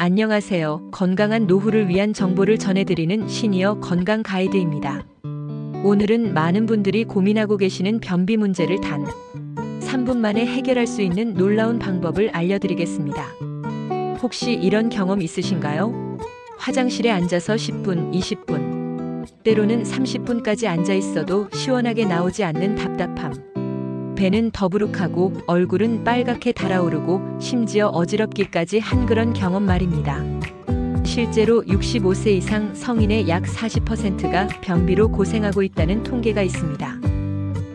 안녕하세요. 건강한 노후를 위한 정보를 전해드리는 시니어 건강 가이드입니다. 오늘은 많은 분들이 고민하고 계시는 변비 문제를 단 3분 만에 해결할 수 있는 놀라운 방법을 알려드리겠습니다. 혹시 이런 경험 있으신가요? 화장실에 앉아서 10분, 20분, 때로는 30분까지 앉아 있어도 시원하게 나오지 않는 답답함. 배는 더부룩하고 얼굴은 빨갛게 달아오르고 심지어 어지럽기까지 한 그런 경험 말입니다. 실제로 65세 이상 성인의 약 40%가 변비로 고생하고 있다는 통계가 있습니다.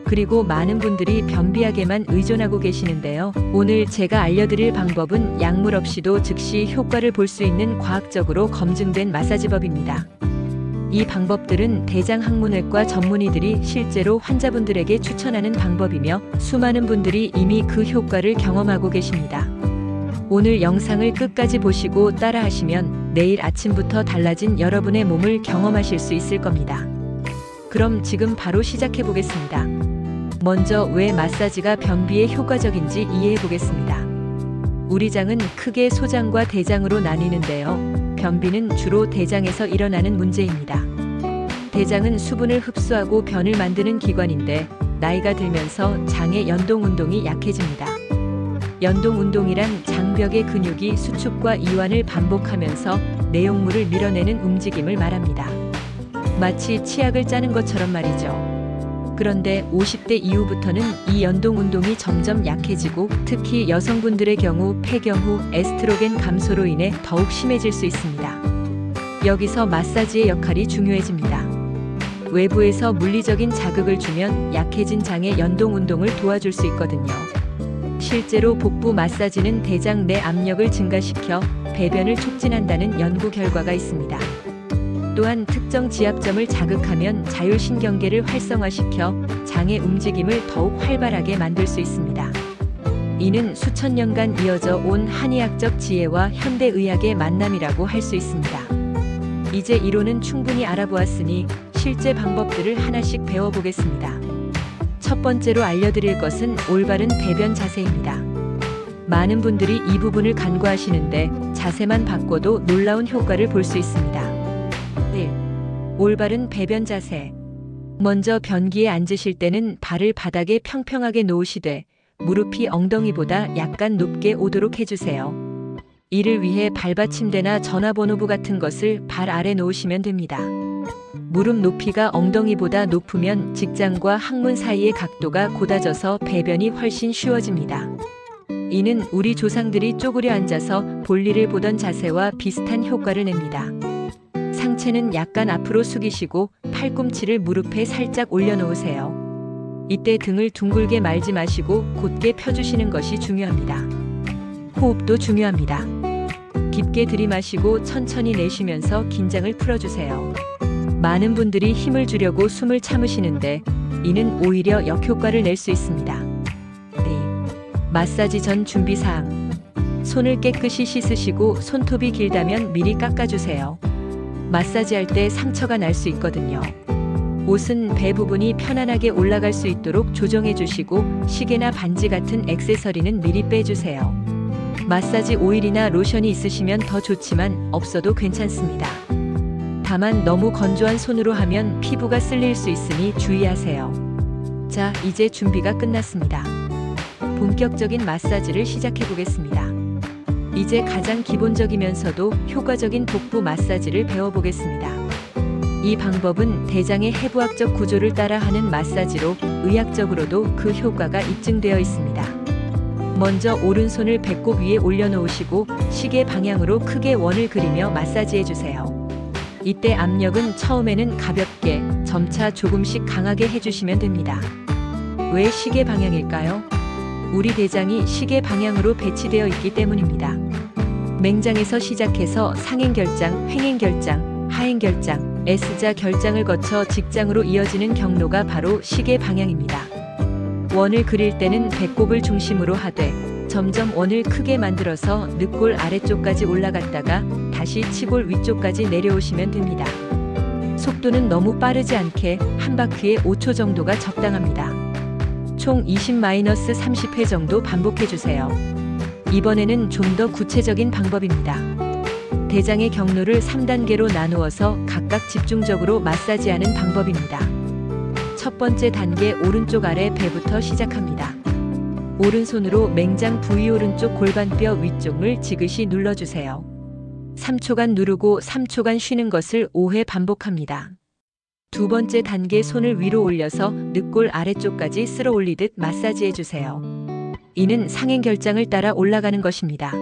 그리고 많은 분들이 변비약에만 의존하고 계시는데요. 오늘 제가 알려드릴 방법은 약물 없이도 즉시 효과를 볼 수 있는 과학적으로 검증된 마사지법입니다. 이 방법들은 대장학문외과 전문의들이 실제로 환자분들에게 추천하는 방법이며 수많은 분들이 이미 그 효과를 경험하고 계십니다. 오늘 영상을 끝까지 보시고 따라하시면 내일 아침부터 달라진 여러분의 몸을 경험하실 수 있을 겁니다. 그럼 지금 바로 시작해 보겠습니다. 먼저 왜 마사지가 변비에 효과적인지 이해해 보겠습니다. 우리 장은 크게 소장과 대장으로 나뉘는데요. 변비는 주로 대장에서 일어나는 문제입니다. 대장은 수분을 흡수하고 변을 만드는 기관인데 나이가 들면서 장의 연동 운동이 약해집니다. 연동 운동이란 장벽의 근육이 수축과 이완을 반복하면서 내용물을 밀어내는 움직임을 말합니다. 마치 치약을 짜는 것처럼 말이죠. 그런데 50대 이후부터는 이 연동 운동이 점점 약해지고 특히 여성분들의 경우 폐경 후 에스트로겐 감소로 인해 더욱 심해질 수 있습니다. 여기서 마사지의 역할이 중요해집니다. 외부에서 물리적인 자극을 주면 약해진 장의 연동 운동을 도와줄 수 있거든요. 실제로 복부 마사지는 대장 내 압력을 증가시켜 배변을 촉진한다는 연구 결과가 있습니다. 또한 특정 지압점을 자극하면 자율신경계를 활성화시켜 장의 움직임을 더욱 활발하게 만들 수 있습니다. 이는 수천 년간 이어져 온 한의학적 지혜와 현대의학의 만남이라고 할 수 있습니다. 이제 이론은 충분히 알아보았으니 실제 방법들을 하나씩 배워보겠습니다. 첫 번째로 알려드릴 것은 올바른 배변 자세입니다. 많은 분들이 이 부분을 간과하시는데 자세만 바꿔도 놀라운 효과를 볼 수 있습니다. 1. 올바른 배변 자세. 먼저 변기에 앉으실 때는 발을 바닥에 평평하게 놓으시되 무릎이 엉덩이보다 약간 높게 오도록 해주세요. 이를 위해 발받침대나 전화번호부 같은 것을 발 아래 놓으시면 됩니다. 무릎 높이가 엉덩이보다 높으면 직장과 항문 사이의 각도가 곧아져서 배변이 훨씬 쉬워집니다. 이는 우리 조상들이 쪼그려 앉아서 볼일을 보던 자세와 비슷한 효과를 냅니다. 상체는 약간 앞으로 숙이시고 팔꿈치를 무릎에 살짝 올려놓으세요. 이때 등을 둥글게 말지 마시고 곧게 펴주시는 것이 중요합니다. 호흡도 중요합니다. 깊게 들이마시고 천천히 내쉬면서 긴장을 풀어주세요. 많은 분들이 힘을 주려고 숨을 참으시는데 이는 오히려 역효과를 낼 수 있습니다. 2. 마사지 전 준비사항. 손을 깨끗이 씻으시고 손톱이 길다면 미리 깎아주세요. 마사지할 때 상처가 날 수 있거든요. 옷은 배 부분이 편안하게 올라갈 수 있도록 조정해 주시고 시계나 반지 같은 액세서리는 미리 빼주세요. 마사지 오일이나 로션이 있으시면 더 좋지만 없어도 괜찮습니다. 다만 너무 건조한 손으로 하면 피부가 쓸릴 수 있으니 주의하세요. 자, 이제 준비가 끝났습니다. 본격적인 마사지를 시작해 보겠습니다. 이제 가장 기본적이면서도 효과적인 복부 마사지를 배워보겠습니다. 이 방법은 대장의 해부학적 구조를 따라 하는 마사지로 의학적으로도 그 효과가 입증되어 있습니다. 먼저 오른손을 배꼽 위에 올려놓으시고 시계 방향으로 크게 원을 그리며 마사지해주세요. 이때 압력은 처음에는 가볍게, 점차 조금씩 강하게 해주시면 됩니다. 왜 시계 방향일까요? 우리 대장이 시계 방향으로 배치되어 있기 때문입니다. 맹장에서 시작해서 상행결장, 횡행결장, 하행결장, S자 결장을 거쳐 직장으로 이어지는 경로가 바로 시계 방향입니다. 원을 그릴 때는 배꼽을 중심으로 하되 점점 원을 크게 만들어서 늑골 아래쪽까지 올라갔다가 다시 치골 위쪽까지 내려오시면 됩니다. 속도는 너무 빠르지 않게 한 바퀴에 5초 정도가 적당합니다. 총 20-30회 정도 반복해주세요. 이번에는 좀 더 구체적인 방법입니다. 대장의 경로를 3단계로 나누어서 각각 집중적으로 마사지하는 방법입니다. 첫 번째 단계, 오른쪽 아래 배부터 시작합니다. 오른손으로 맹장 부위 오른쪽 골반뼈 위쪽을 지그시 눌러주세요. 3초간 누르고 3초간 쉬는 것을 5회 반복합니다. 두 번째 단계, 손을 위로 올려서 늑골 아래쪽까지 쓸어 올리듯 마사지해주세요. 이는 상행결장을 따라 올라가는 것입니다.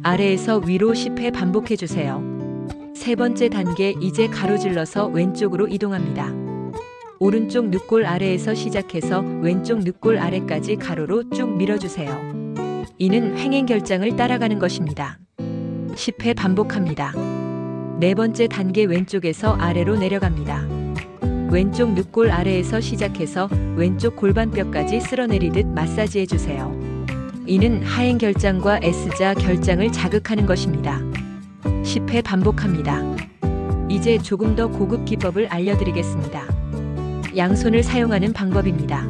아래에서 위로 10회 반복해주세요. 세 번째 단계, 이제 가로질러서 왼쪽으로 이동합니다. 오른쪽 늑골 아래에서 시작해서 왼쪽 늑골 아래까지 가로로 쭉 밀어주세요. 이는 횡행결장을 따라가는 것입니다. 10회 반복합니다. 네 번째 단계, 왼쪽에서 아래로 내려갑니다. 왼쪽 늑골 아래에서 시작해서 왼쪽 골반뼈까지 쓸어내리듯 마사지해주세요. 이는 하행결장과 S자 결장을 자극하는 것입니다. 10회 반복합니다. 이제 조금 더 고급 기법을 알려드리겠습니다. 양손을 사용하는 방법입니다.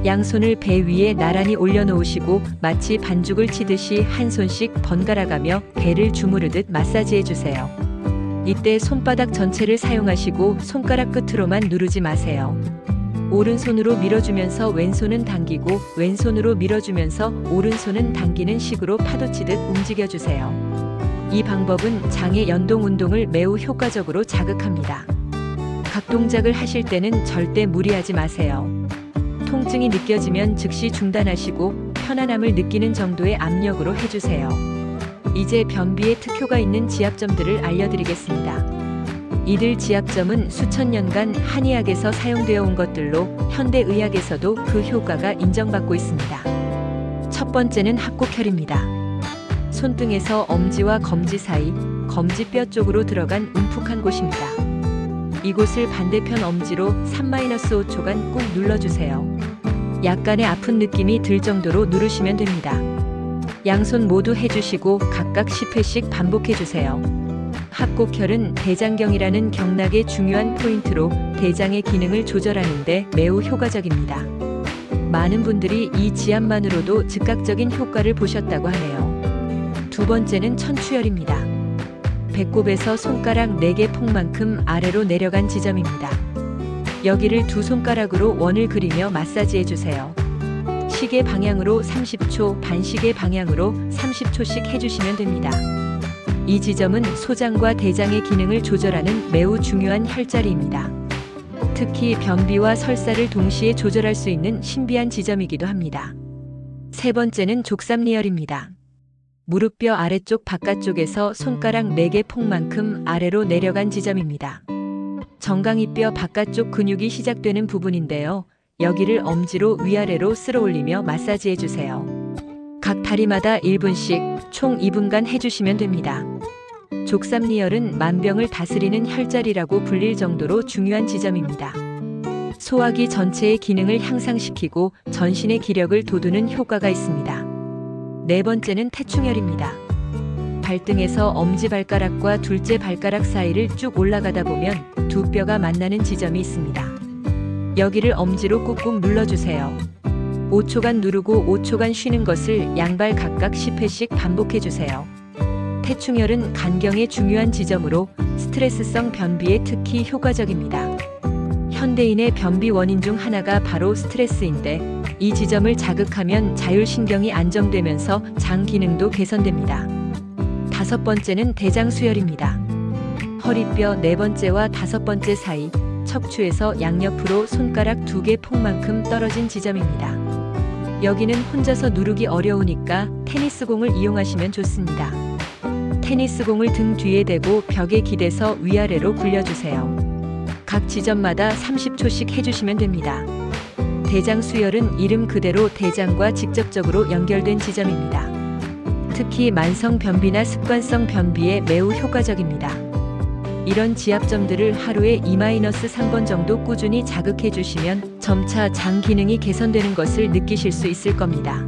양손을 배 위에 나란히 올려놓으시고 마치 반죽을 치듯이 한 손씩 번갈아가며 배를 주무르듯 마사지해주세요. 이때 손바닥 전체를 사용하시고 손가락 끝으로만 누르지 마세요. 오른손으로 밀어주면서 왼손은 당기고 왼손으로 밀어주면서 오른손은 당기는 식으로 파도치듯 움직여주세요. 이 방법은 장의 연동 운동을 매우 효과적으로 자극합니다. 각 동작을 하실 때는 절대 무리하지 마세요. 통증이 느껴지면 즉시 중단하시고 편안함을 느끼는 정도의 압력으로 해주세요. 이제 변비에 특효가 있는 지압점들을 알려드리겠습니다. 이들 지압점은 수천 년간 한의학에서 사용되어 온 것들로 현대의학에서도 그 효과가 인정받고 있습니다. 첫 번째는 합곡혈입니다. 손등에서 엄지와 검지 사이, 검지뼈 쪽으로 들어간 움푹한 곳입니다. 이곳을 반대편 엄지로 3-5초간 꾹 눌러주세요. 약간의 아픈 느낌이 들 정도로 누르시면 됩니다. 양손 모두 해주시고 각각 10회씩 반복해주세요. 합곡혈은 대장경이라는 경락의 중요한 포인트로 대장의 기능을 조절하는 데 매우 효과적입니다. 많은 분들이 이 지압만으로도 즉각적인 효과를 보셨다고 하네요. 두 번째는 천추혈입니다. 배꼽에서 손가락 4개 폭만큼 아래로 내려간 지점입니다. 여기를 두 손가락으로 원을 그리며 마사지해주세요. 시계 방향으로 30초, 반시계 방향으로 30초씩 해주시면 됩니다. 이 지점은 소장과 대장의 기능을 조절하는 매우 중요한 혈자리입니다. 특히 변비와 설사를 동시에 조절할 수 있는 신비한 지점이기도 합니다. 세 번째는 족삼리혈입니다. 무릎뼈 아래쪽 바깥쪽에서 손가락 4개 폭만큼 아래로 내려간 지점입니다. 정강이뼈 바깥쪽 근육이 시작되는 부분인데요. 여기를 엄지로 위아래로 쓸어 올리며 마사지해주세요. 각 다리마다 1분씩 총 2분간 해주시면 됩니다. 족삼리혈은 만병을 다스리는 혈자리라고 불릴 정도로 중요한 지점입니다. 소화기 전체의 기능을 향상시키고 전신의 기력을 돋우는 효과가 있습니다. 네 번째는 태충혈입니다. 발등에서 엄지발가락과 둘째 발가락 사이를 쭉 올라가다 보면 두 뼈가 만나는 지점이 있습니다. 여기를 엄지로 꾹꾹 눌러주세요. 5초간 누르고 5초간 쉬는 것을 양발 각각 10회씩 반복해주세요. 태충혈은 간경의 중요한 지점으로 스트레스성 변비에 특히 효과적입니다. 현대인의 변비 원인 중 하나가 바로 스트레스인데 이 지점을 자극하면 자율신경이 안정되면서 장 기능도 개선됩니다. 다섯 번째는 대장수혈입니다. 허리뼈 4번째와 5번째 사이, 척추에서 양옆으로 손가락 2개 폭만큼 떨어진 지점입니다. 여기는 혼자서 누르기 어려우니까 테니스공을 이용하시면 좋습니다. 테니스공을 등 뒤에 대고 벽에 기대서 위아래로 굴려주세요. 각 지점마다 30초씩 해주시면 됩니다. 대장수혈은 이름 그대로 대장과 직접적으로 연결된 지점입니다. 특히 만성 변비나 습관성 변비에 매우 효과적입니다. 이런 지압점들을 하루에 2-3번 정도 꾸준히 자극해 주시면 점차 장 기능이 개선되는 것을 느끼실 수 있을 겁니다.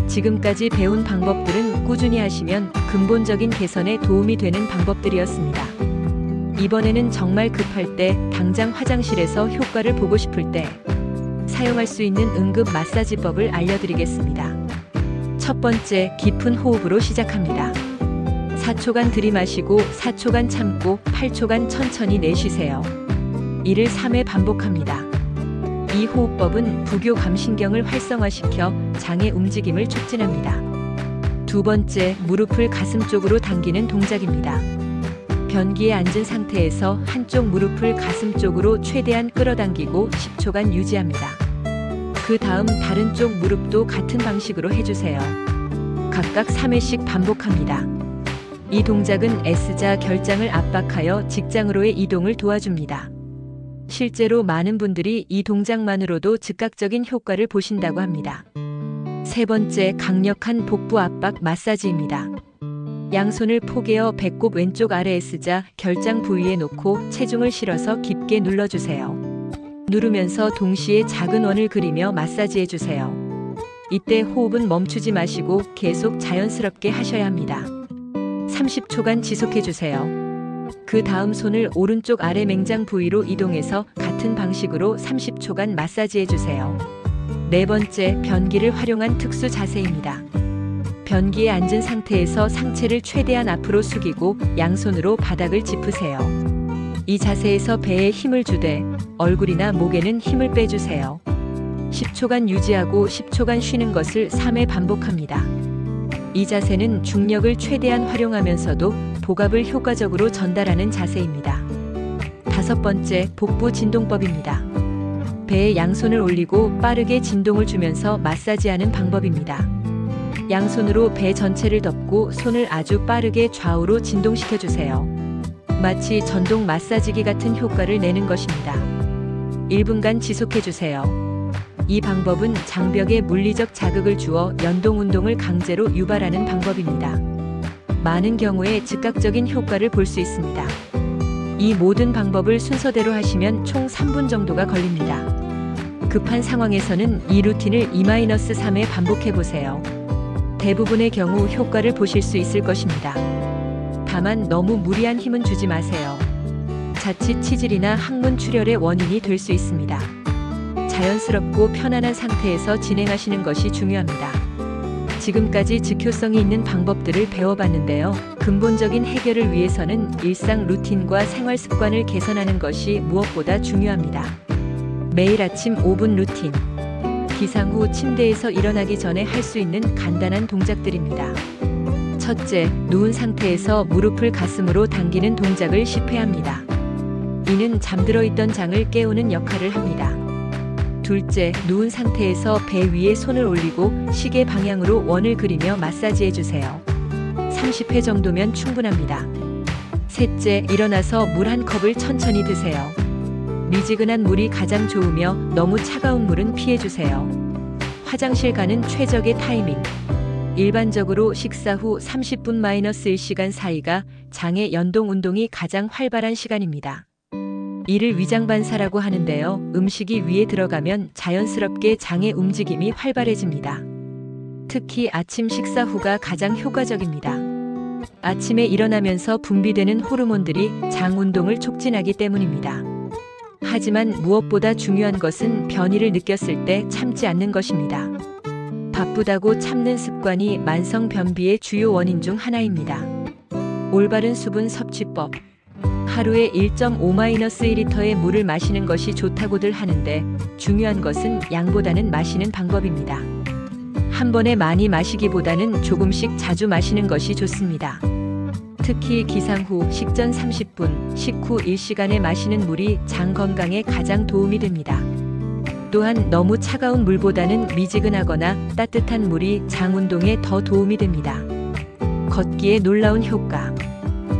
지금까지 배운 방법들은 꾸준히 하시면 근본적인 개선에 도움이 되는 방법들이었습니다. 이번에는 정말 급할 때, 당장 화장실에서 효과를 보고 싶을 때 사용할 수 있는 응급 마사지법을 알려드리겠습니다. 첫 번째, 깊은 호흡으로 시작합니다. 4초간 들이마시고 4초간 참고 8초간 천천히 내쉬세요. 이를 3회 반복합니다. 이 호흡법은 부교감신경을 활성화시켜 장의 움직임을 촉진합니다. 두 번째, 무릎을 가슴 쪽으로 당기는 동작입니다. 변기에 앉은 상태에서 한쪽 무릎을 가슴 쪽으로 최대한 끌어당기고 10초간 유지합니다. 그 다음 다른 쪽 무릎도 같은 방식으로 해주세요. 각각 3회씩 반복합니다. 이 동작은 S자 결장을 압박하여 직장으로의 이동을 도와줍니다. 실제로 많은 분들이 이 동작만으로도 즉각적인 효과를 보신다고 합니다. 세 번째, 강력한 복부 압박 마사지입니다. 양손을 포개어 배꼽 왼쪽 아래 S자 결장 부위에 놓고 체중을 실어서 깊게 눌러주세요. 누르면서 동시에 작은 원을 그리며 마사지해주세요. 이때 호흡은 멈추지 마시고 계속 자연스럽게 하셔야 합니다. 30초간 지속해주세요. 그 다음 손을 오른쪽 아래 맹장 부위로 이동해서 같은 방식으로 30초간 마사지해주세요. 네 번째, 변기를 활용한 특수 자세입니다. 변기에 앉은 상태에서 상체를 최대한 앞으로 숙이고 양손으로 바닥을 짚으세요. 이 자세에서 배에 힘을 주되 얼굴이나 목에는 힘을 빼주세요. 10초간 유지하고 10초간 쉬는 것을 3회 반복합니다. 이 자세는 중력을 최대한 활용하면서도 복압을 효과적으로 전달하는 자세입니다. 다섯 번째, 복부 진동법입니다. 배에 양손을 올리고 빠르게 진동을 주면서 마사지하는 방법입니다. 양손으로 배 전체를 덮고 손을 아주 빠르게 좌우로 진동시켜주세요. 마치 전동 마사지기 같은 효과를 내는 것입니다. 1분간 지속해주세요. 이 방법은 장벽에 물리적 자극을 주어 연동 운동을 강제로 유발하는 방법입니다. 많은 경우에 즉각적인 효과를 볼 수 있습니다. 이 모든 방법을 순서대로 하시면 총 3분 정도가 걸립니다. 급한 상황에서는 이 루틴을 2-3회 반복해보세요. 대부분의 경우 효과를 보실 수 있을 것입니다. 다만 너무 무리한 힘은 주지 마세요. 자칫 치질이나 항문 출혈의 원인이 될 수 있습니다. 자연스럽고 편안한 상태에서 진행하시는 것이 중요합니다. 지금까지 즉효성이 있는 방법들을 배워봤는데요. 근본적인 해결을 위해서는 일상 루틴과 생활 습관을 개선하는 것이 무엇보다 중요합니다. 매일 아침 5분 루틴. 기상 후 침대에서 일어나기 전에 할 수 있는 간단한 동작들입니다. 첫째, 누운 상태에서 무릎을 가슴으로 당기는 동작을 10회 합니다. 이는 잠들어 있던 장을 깨우는 역할을 합니다. 둘째, 누운 상태에서 배 위에 손을 올리고 시계 방향으로 원을 그리며 마사지해주세요. 30회 정도면 충분합니다. 셋째, 일어나서 물 한 컵을 천천히 드세요. 미지근한 물이 가장 좋으며 너무 차가운 물은 피해주세요. 화장실 가는 최적의 타이밍. 일반적으로 식사 후 30분-1시간 사이가 장의 연동 운동이 가장 활발한 시간입니다. 이를 위장반사라고 하는데요. 음식이 위에 들어가면 자연스럽게 장의 움직임이 활발해집니다. 특히 아침 식사 후가 가장 효과적입니다. 아침에 일어나면서 분비되는 호르몬들이 장 운동을 촉진하기 때문입니다. 하지만 무엇보다 중요한 것은 변이를 느꼈을 때 참지 않는 것입니다. 바쁘다고 참는 습관이 만성 변비의 주요 원인 중 하나입니다. 올바른 수분 섭취법. 하루에 1.5-1리터의 물을 마시는 것이 좋다고들 하는데 중요한 것은 양보다는 마시는 방법입니다. 한 번에 많이 마시기보다는 조금씩 자주 마시는 것이 좋습니다. 특히 기상 후 식전 30분, 식후 1시간에 마시는 물이 장 건강에 가장 도움이 됩니다. 또한 너무 차가운 물보다는 미지근하거나 따뜻한 물이 장 운동에 더 도움이 됩니다. 걷기의 놀라운 효과.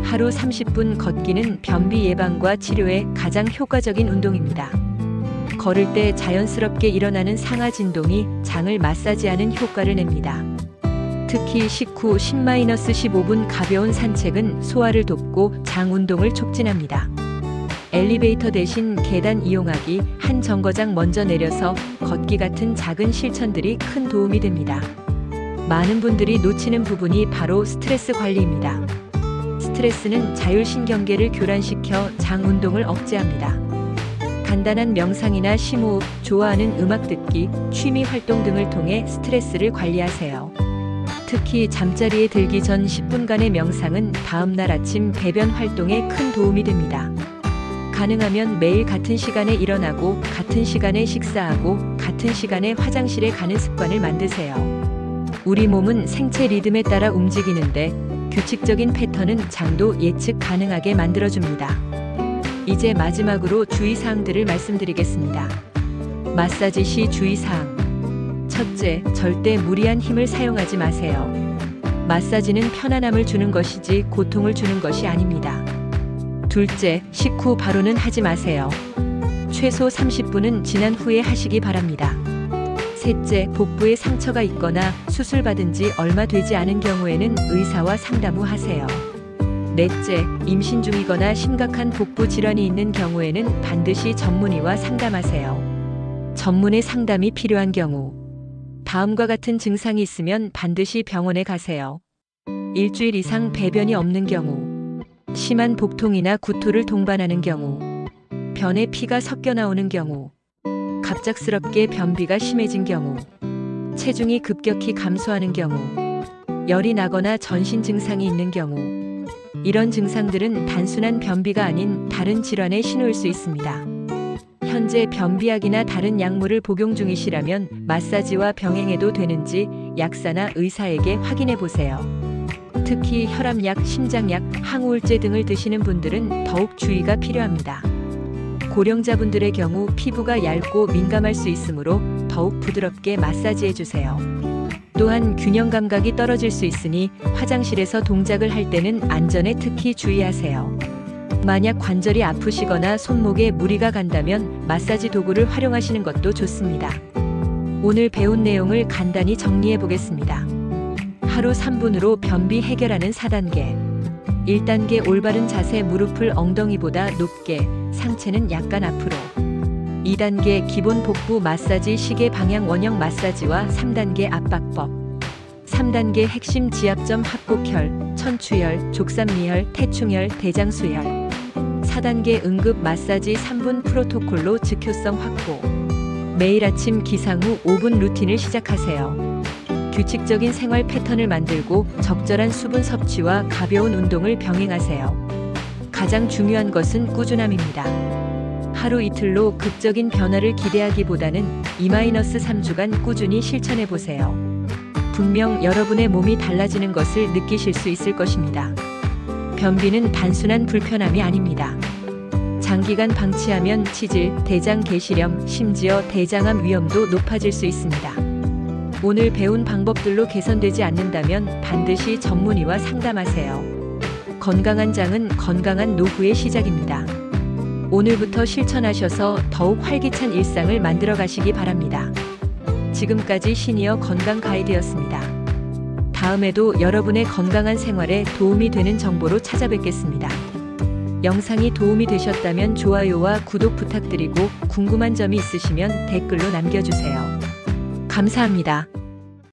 하루 30분 걷기는 변비 예방과 치료에 가장 효과적인 운동입니다. 걸을 때 자연스럽게 일어나는 상하 진동이 장을 마사지하는 효과를 냅니다. 특히 식후 10-15분 가벼운 산책은 소화를 돕고 장 운동을 촉진합니다. 엘리베이터 대신 계단 이용하기, 한 정거장 먼저 내려서 걷기 같은 작은 실천들이 큰 도움이 됩니다. 많은 분들이 놓치는 부분이 바로 스트레스 관리입니다. 스트레스는 자율신경계를 교란시켜 장 운동을 억제합니다. 간단한 명상이나 심호흡, 좋아하는 음악 듣기, 취미 활동 등을 통해 스트레스를 관리하세요. 특히 잠자리에 들기 전 10분간의 명상은 다음날 아침 배변 활동에 큰 도움이 됩니다. 가능하면 매일 같은 시간에 일어나고 같은 시간에 식사하고 같은 시간에 화장실에 가는 습관을 만드세요. 우리 몸은 생체 리듬에 따라 움직이는데 규칙적인 패턴은 장도 예측 가능하게 만들어줍니다. 이제 마지막으로 주의사항들을 말씀드리겠습니다. 마사지 시 주의사항. 첫째, 절대 무리한 힘을 사용하지 마세요. 마사지는 편안함을 주는 것이지 고통을 주는 것이 아닙니다. 둘째, 식후 바로는 하지 마세요. 최소 30분은 지난 후에 하시기 바랍니다. 셋째, 복부에 상처가 있거나 수술받은 지 얼마 되지 않은 경우에는 의사와 상담 후 하세요. 넷째, 임신 중이거나 심각한 복부 질환이 있는 경우에는 반드시 전문의와 상담하세요. 전문의 상담이 필요한 경우, 다음과 같은 증상이 있으면 반드시 병원에 가세요. 일주일 이상 배변이 없는 경우, 심한 복통이나 구토를 동반하는 경우, 변에 피가 섞여 나오는 경우, 갑작스럽게 변비가 심해진 경우, 체중이 급격히 감소하는 경우, 열이 나거나 전신 증상이 있는 경우, 이런 증상들은 단순한 변비가 아닌 다른 질환의 신호일 수 있습니다. 현재 변비약이나 다른 약물을 복용 중이시라면 마사지와 병행해도 되는지 약사나 의사에게 확인해 보세요. 특히 혈압약, 심장약, 항우울제 등을 드시는 분들은 더욱 주의가 필요합니다. 고령자분들의 경우 피부가 얇고 민감할 수 있으므로 더욱 부드럽게 마사지해 주세요. 또한 균형 감각이 떨어질 수 있으니 화장실에서 동작을 할 때는 안전에 특히 주의하세요. 만약 관절이 아프시거나 손목에 무리가 간다면 마사지 도구를 활용하시는 것도 좋습니다. 오늘 배운 내용을 간단히 정리해 보겠습니다. 하루 3분으로 변비 해결하는 4단계. 1단계 올바른 자세, 무릎을 엉덩이보다 높게, 상체는 약간 앞으로. 2단계 기본 복부 마사지, 시계 방향 원형 마사지와 3단계 압박법. 3단계 핵심 지압점, 합곡혈, 천추혈, 족삼미혈, 태충혈, 대장수혈. 4단계 응급 마사지 3분 프로토콜로 즉효성 확보. 매일 아침 기상 후 5분 루틴을 시작하세요. 규칙적인 생활 패턴을 만들고 적절한 수분 섭취와 가벼운 운동을 병행하세요. 가장 중요한 것은 꾸준함입니다. 하루 이틀로 극적인 변화를 기대하기보다는 2-3주간 꾸준히 실천해 보세요. 분명 여러분의 몸이 달라지는 것을 느끼실 수 있을 것입니다. 변비는 단순한 불편함이 아닙니다. 장기간 방치하면 치질, 대장 개시염, 심지어 대장암 위험도 높아질 수 있습니다. 오늘 배운 방법들로 개선되지 않는다면 반드시 전문의와 상담하세요. 건강한 장은 건강한 노후의 시작입니다. 오늘부터 실천하셔서 더욱 활기찬 일상을 만들어 가시기 바랍니다. 지금까지 시니어 건강 가이드였습니다. 다음에도 여러분의 건강한 생활에 도움이 되는 정보로 찾아뵙겠습니다. 영상이 도움이 되셨다면 좋아요와 구독 부탁드리고 궁금한 점이 있으시면 댓글로 남겨주세요. 감사합니다.